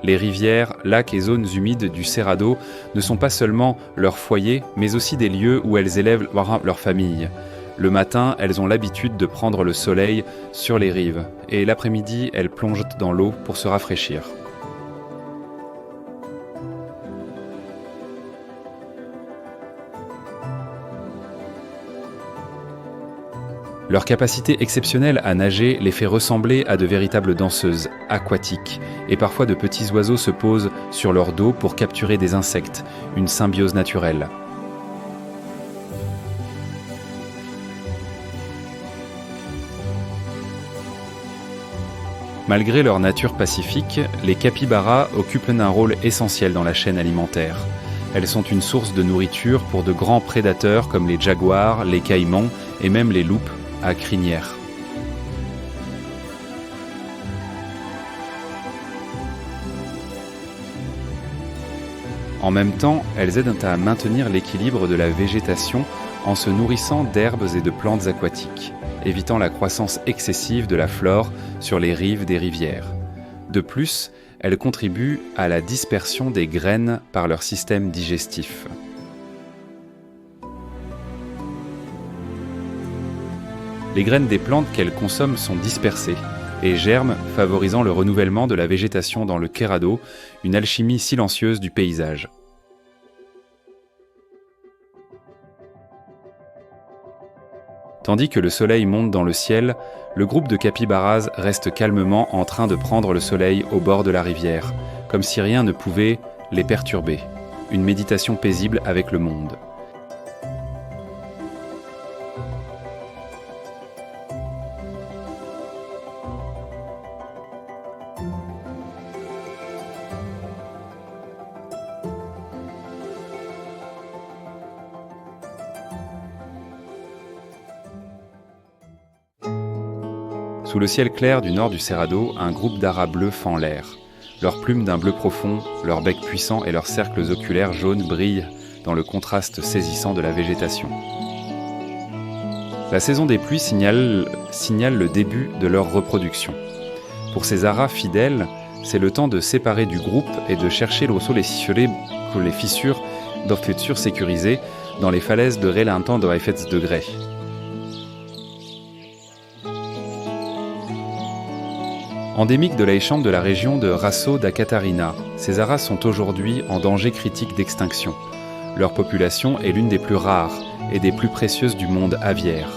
Les rivières, lacs et zones humides du Cerrado ne sont pas seulement leur foyer, mais aussi des lieux où elles élèvent leur famille. Le matin, elles ont l'habitude de prendre le soleil sur les rives, et l'après-midi, elles plongent dans l'eau pour se rafraîchir. Leur capacité exceptionnelle à nager les fait ressembler à de véritables danseuses aquatiques, et parfois de petits oiseaux se posent sur leur dos pour capturer des insectes, une symbiose naturelle. Malgré leur nature pacifique, les capybaras occupent un rôle essentiel dans la chaîne alimentaire. Elles sont une source de nourriture pour de grands prédateurs comme les jaguars, les caïmans et même les loups à crinière. En même temps, elles aident à maintenir l'équilibre de la végétation en se nourrissant d'herbes et de plantes aquatiques, évitant la croissance excessive de la flore sur les rives des rivières. De plus, elles contribuent à la dispersion des graines par leur système digestif. Les graines des plantes qu'elles consomment sont dispersées et germent, favorisant le renouvellement de la végétation dans le Cerrado, une alchimie silencieuse du paysage. Tandis que le soleil monte dans le ciel, le groupe de capybaras reste calmement en train de prendre le soleil au bord de la rivière, comme si rien ne pouvait les perturber. Une méditation paisible avec le monde. Sous le ciel clair du nord du Cerrado, un groupe d'aras bleus fend l'air. Leurs plumes d'un bleu profond, leurs becs puissants et leurs cercles oculaires jaunes brillent dans le contraste saisissant de la végétation. La saison des pluies signale le début de leur reproduction. Pour ces aras fidèles, c'est le temps de séparer du groupe et de chercher les fissures d'offutures sécurisées dans les falaises de Relantan de Grey. Endémiques de l'Aïcham de la région de Rasso da Catarina, ces aras sont aujourd'hui en danger critique d'extinction. Leur population est l'une des plus rares et des plus précieuses du monde aviaire.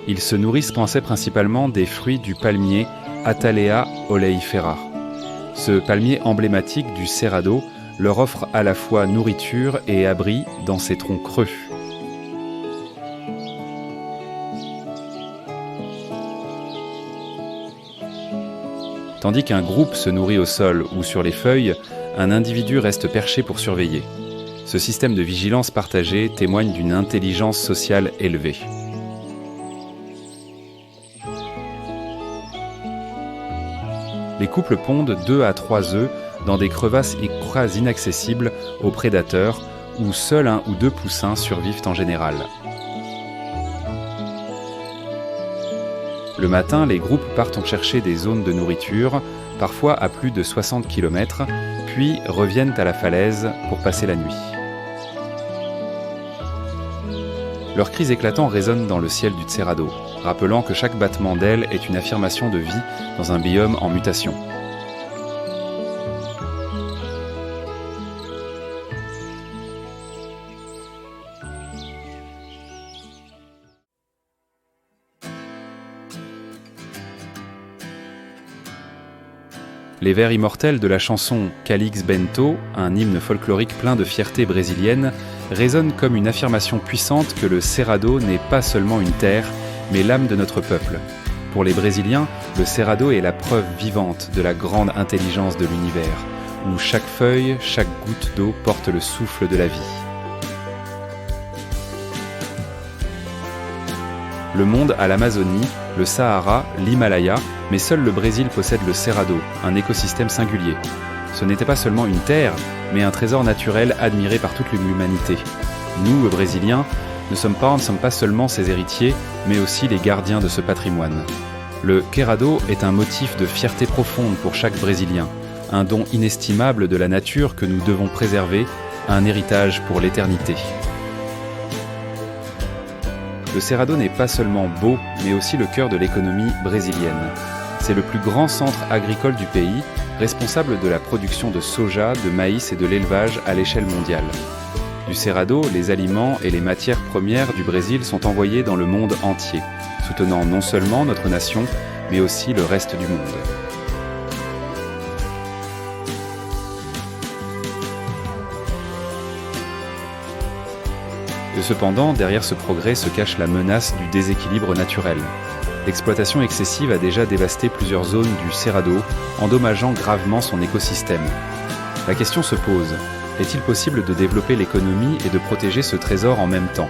Ils se nourrissent principalement des fruits du palmier Attalea oleifera. Ce palmier emblématique du Cerrado leur offre à la fois nourriture et abri dans ses troncs creux. Tandis qu'un groupe se nourrit au sol ou sur les feuilles, un individu reste perché pour surveiller. Ce système de vigilance partagée témoigne d'une intelligence sociale élevée. Les couples pondent 2 à 3 œufs dans des crevasses inaccessibles aux prédateurs, où seuls 1 ou 2 poussins survivent en général. Le matin, les groupes partent en chercher des zones de nourriture, parfois à plus de 60 km, puis reviennent à la falaise pour passer la nuit. Leurs cris éclatants résonnent dans le ciel du Cerrado, rappelant que chaque battement d'aile est une affirmation de vie dans un biome en mutation. Les vers immortels de la chanson Calix Bento, un hymne folklorique plein de fierté brésilienne, résonnent comme une affirmation puissante que le Cerrado n'est pas seulement une terre, mais l'âme de notre peuple. Pour les Brésiliens, le Cerrado est la preuve vivante de la grande intelligence de l'univers, où chaque feuille, chaque goutte d'eau porte le souffle de la vie. Le monde a l'Amazonie, le Sahara, l'Himalaya, mais seul le Brésil possède le Cerrado, un écosystème singulier. Ce n'était pas seulement une terre, mais un trésor naturel admiré par toute l'humanité. Nous, Brésiliens, ne sommes pas seulement ses héritiers, mais aussi les gardiens de ce patrimoine. Le Cerrado est un motif de fierté profonde pour chaque Brésilien, un don inestimable de la nature que nous devons préserver, un héritage pour l'éternité. Le Cerrado n'est pas seulement beau, mais aussi le cœur de l'économie brésilienne. C'est le plus grand centre agricole du pays, responsable de la production de soja, de maïs et de l'élevage à l'échelle mondiale. Du Cerrado, les aliments et les matières premières du Brésil sont envoyés dans le monde entier, soutenant non seulement notre nation, mais aussi le reste du monde. Et cependant, derrière ce progrès se cache la menace du déséquilibre naturel. L'exploitation excessive a déjà dévasté plusieurs zones du Cerrado, endommageant gravement son écosystème. La question se pose, est-il possible de développer l'économie et de protéger ce trésor en même temps ?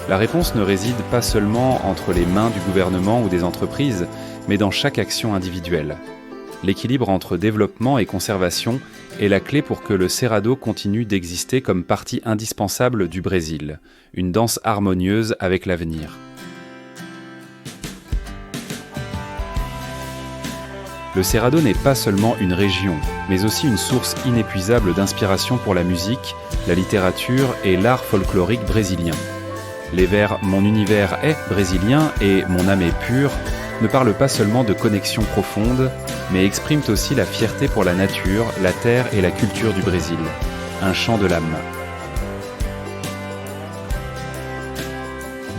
La réponse ne réside pas seulement entre les mains du gouvernement ou des entreprises, mais dans chaque action individuelle. L'équilibre entre développement et conservation est la clé pour que le Cerrado continue d'exister comme partie indispensable du Brésil, une danse harmonieuse avec l'avenir. Le Cerrado n'est pas seulement une région, mais aussi une source inépuisable d'inspiration pour la musique, la littérature et l'art folklorique brésilien. Les vers « Mon univers est brésilien » et « Mon âme est pure » ne parlent pas seulement de connexions profondes, mais expriment aussi la fierté pour la nature, la terre et la culture du Brésil. Un chant de l'âme.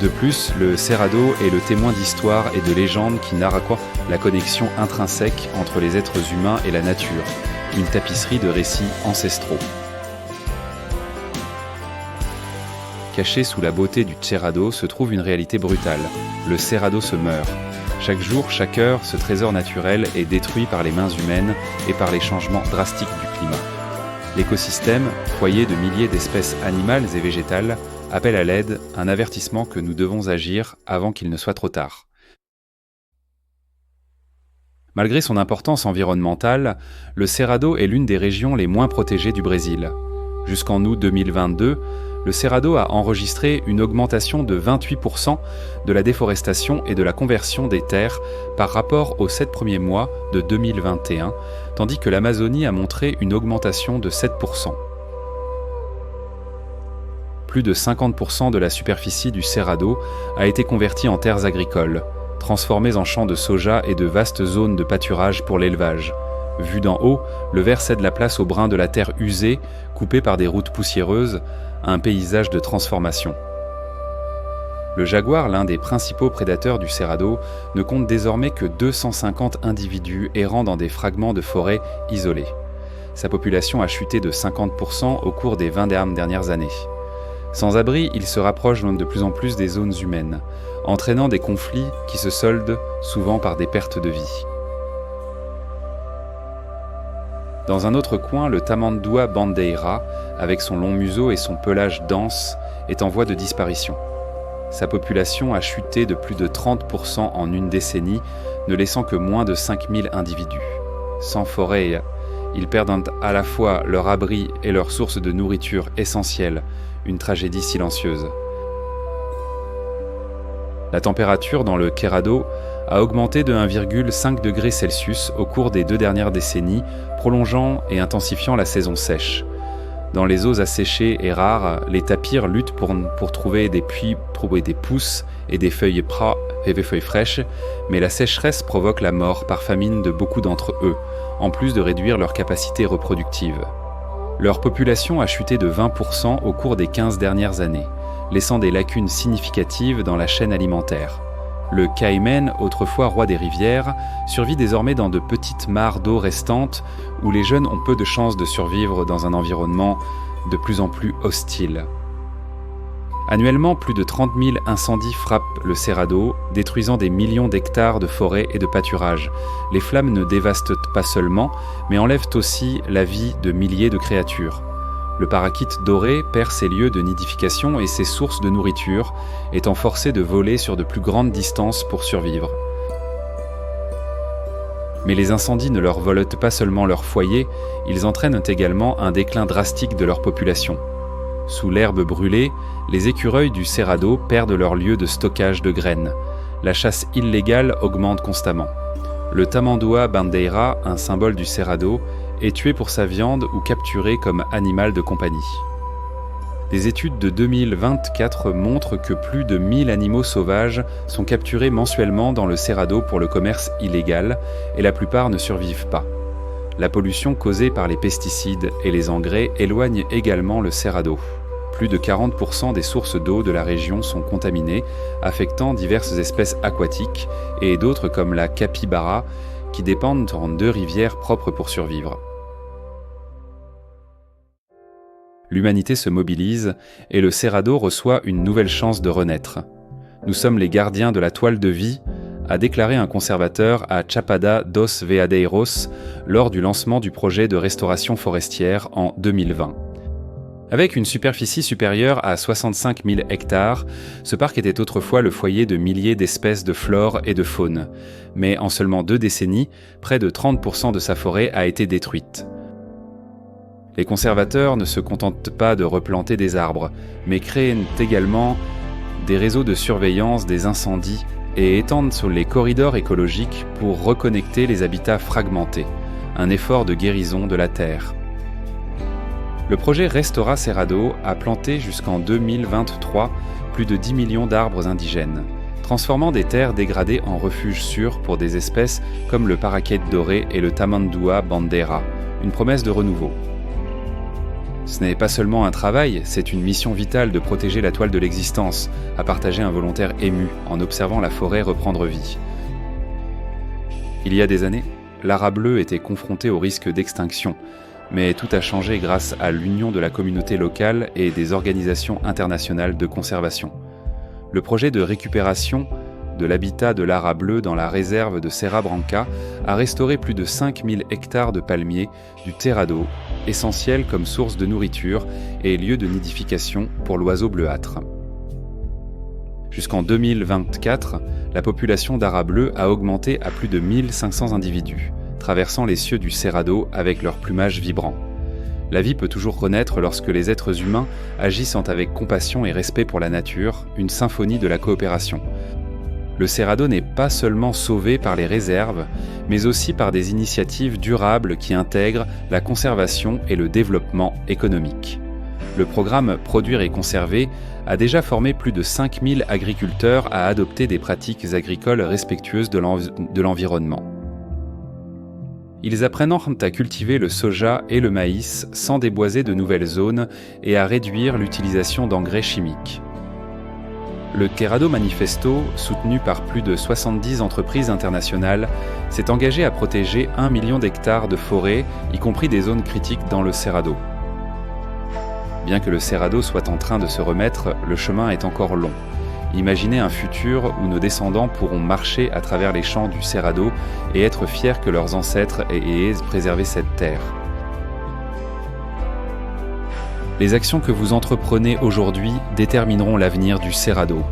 De plus, le Cerrado est le témoin d'histoires et de légendes qui narrent la connexion intrinsèque entre les êtres humains et la nature, une tapisserie de récits ancestraux. Caché sous la beauté du Cerrado se trouve une réalité brutale. Le Cerrado se meurt. Chaque jour, chaque heure, ce trésor naturel est détruit par les mains humaines et par les changements drastiques du climat. L'écosystème, foyer de milliers d'espèces animales et végétales, appelle à l'aide, un avertissement que nous devons agir avant qu'il ne soit trop tard. Malgré son importance environnementale, le Cerrado est l'une des régions les moins protégées du Brésil. Jusqu'en août 2022, le Cerrado a enregistré une augmentation de 28% de la déforestation et de la conversion des terres par rapport aux 7 premiers mois de 2021, tandis que l'Amazonie a montré une augmentation de 7%. Plus de 50% de la superficie du Cerrado a été convertie en terres agricoles, transformées en champs de soja et de vastes zones de pâturage pour l'élevage. Vu d'en haut, le vert cède la place au brun de la terre usée, coupée par des routes poussiéreuses, un paysage de transformation. Le jaguar, l'un des principaux prédateurs du Cerrado, ne compte désormais que 250 individus errant dans des fragments de forêt isolés. Sa population a chuté de 50% au cours des 20 dernières années. Sans abri, il se rapproche de plus en plus des zones humaines, entraînant des conflits qui se soldent souvent par des pertes de vie. Dans un autre coin, le tamanduá bandeira, avec son long museau et son pelage dense, est en voie de disparition. Sa population a chuté de plus de 30% en une décennie, ne laissant que moins de 5000 individus. Sans forêt, ils perdent à la fois leur abri et leur source de nourriture essentielle, une tragédie silencieuse. La température dans le Cerrado a augmenté de 1,5 degré Celsius au cours des 2 dernières décennies, prolongeant et intensifiant la saison sèche. Dans les eaux asséchées et rares, les tapirs luttent pour trouver des puits, trouver des pousses et des feuilles fraîches, mais la sécheresse provoque la mort par famine de beaucoup d'entre eux, en plus de réduire leur capacité reproductive. Leur population a chuté de 20% au cours des 15 dernières années, laissant des lacunes significatives dans la chaîne alimentaire. Le caiman, autrefois roi des rivières, survit désormais dans de petites mares d'eau restantes où les jeunes ont peu de chances de survivre dans un environnement de plus en plus hostile. Annuellement, plus de 30 000 incendies frappent le Cerrado, détruisant des millions d'hectares de forêts et de pâturages. Les flammes ne dévastent pas seulement, mais enlèvent aussi la vie de milliers de créatures. Le paraquite doré perd ses lieux de nidification et ses sources de nourriture, étant forcé de voler sur de plus grandes distances pour survivre. Mais les incendies ne leur volent pas seulement leur foyer, ils entraînent également un déclin drastique de leur population. Sous l'herbe brûlée, les écureuils du Cerrado perdent leur lieu de stockage de graines. La chasse illégale augmente constamment. Le tamanduá bandeira, un symbole du Cerrado, est tué pour sa viande ou capturé comme animal de compagnie. Des études de 2024 montrent que plus de 1000 animaux sauvages sont capturés mensuellement dans le Cerrado pour le commerce illégal et la plupart ne survivent pas. La pollution causée par les pesticides et les engrais éloigne également le Cerrado. Plus de 40% des sources d'eau de la région sont contaminées, affectant diverses espèces aquatiques et d'autres comme la capybara qui dépendent en 2 rivières propres pour survivre. L'humanité se mobilise et le Cerrado reçoit une nouvelle chance de renaître. Nous sommes les gardiens de la toile de vie, a déclaré un conservateur à Chapada dos Veadeiros lors du lancement du projet de restauration forestière en 2020. Avec une superficie supérieure à 65 000 hectares, ce parc était autrefois le foyer de milliers d'espèces de flore et de faune. Mais en seulement 2 décennies, près de 30% de sa forêt a été détruite. Les conservateurs ne se contentent pas de replanter des arbres, mais créent également des réseaux de surveillance des incendies et étendre sur les corridors écologiques pour reconnecter les habitats fragmentés, un effort de guérison de la Terre. Le projet Restaura Cerrado a planté jusqu'en 2023 plus de 10 millions d'arbres indigènes, transformant des terres dégradées en refuges sûrs pour des espèces comme le paraquet doré et le Tamanduá bandera, une promesse de renouveau. Ce n'est pas seulement un travail, c'est une mission vitale de protéger la toile de l'existence, a partagé un volontaire ému en observant la forêt reprendre vie. Il y a des années, l'ara bleue était confronté au risque d'extinction, mais tout a changé grâce à l'union de la communauté locale et des organisations internationales de conservation. Le projet de récupération de l'habitat de l'ara bleue dans la réserve de Serra Branca a restauré plus de 5000 hectares de palmiers du Terrado, essentiel comme source de nourriture et lieu de nidification pour l'oiseau bleuâtre. Jusqu'en 2024, la population d'ara bleue a augmenté à plus de 1500 individus, traversant les cieux du Cerrado avec leur plumage vibrant. La vie peut toujours renaître lorsque les êtres humains agissent avec compassion et respect pour la nature, une symphonie de la coopération. Le Cerrado n'est pas seulement sauvé par les réserves, mais aussi par des initiatives durables qui intègrent la conservation et le développement économique. Le programme Produire et conserver a déjà formé plus de 5000 agriculteurs à adopter des pratiques agricoles respectueuses de l'environnement. Ils apprennent à cultiver le soja et le maïs sans déboiser de nouvelles zones et à réduire l'utilisation d'engrais chimiques. Le Cerrado Manifesto, soutenu par plus de 70 entreprises internationales, s'est engagé à protéger 1 million d'hectares de forêts, y compris des zones critiques dans le Cerrado. Bien que le Cerrado soit en train de se remettre, le chemin est encore long. Imaginez un futur où nos descendants pourront marcher à travers les champs du Cerrado et être fiers que leurs ancêtres aient préservé cette terre. Les actions que vous entreprenez aujourd'hui détermineront l'avenir du Cerrado.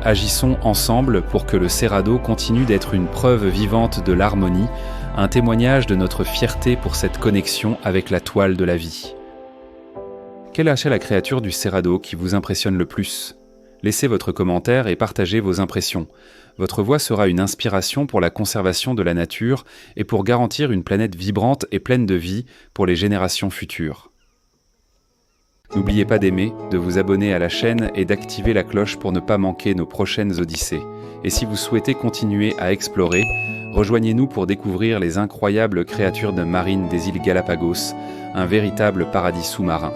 Agissons ensemble pour que le Cerrado continue d'être une preuve vivante de l'harmonie, un témoignage de notre fierté pour cette connexion avec la toile de la vie. Quelle est la créature du Cerrado qui vous impressionne le plus ? Laissez votre commentaire et partagez vos impressions. Votre voix sera une inspiration pour la conservation de la nature et pour garantir une planète vibrante et pleine de vie pour les générations futures. N'oubliez pas d'aimer, de vous abonner à la chaîne et d'activer la cloche pour ne pas manquer nos prochaines odyssées. Et si vous souhaitez continuer à explorer, rejoignez-nous pour découvrir les incroyables créatures marines des îles Galapagos, un véritable paradis sous-marin.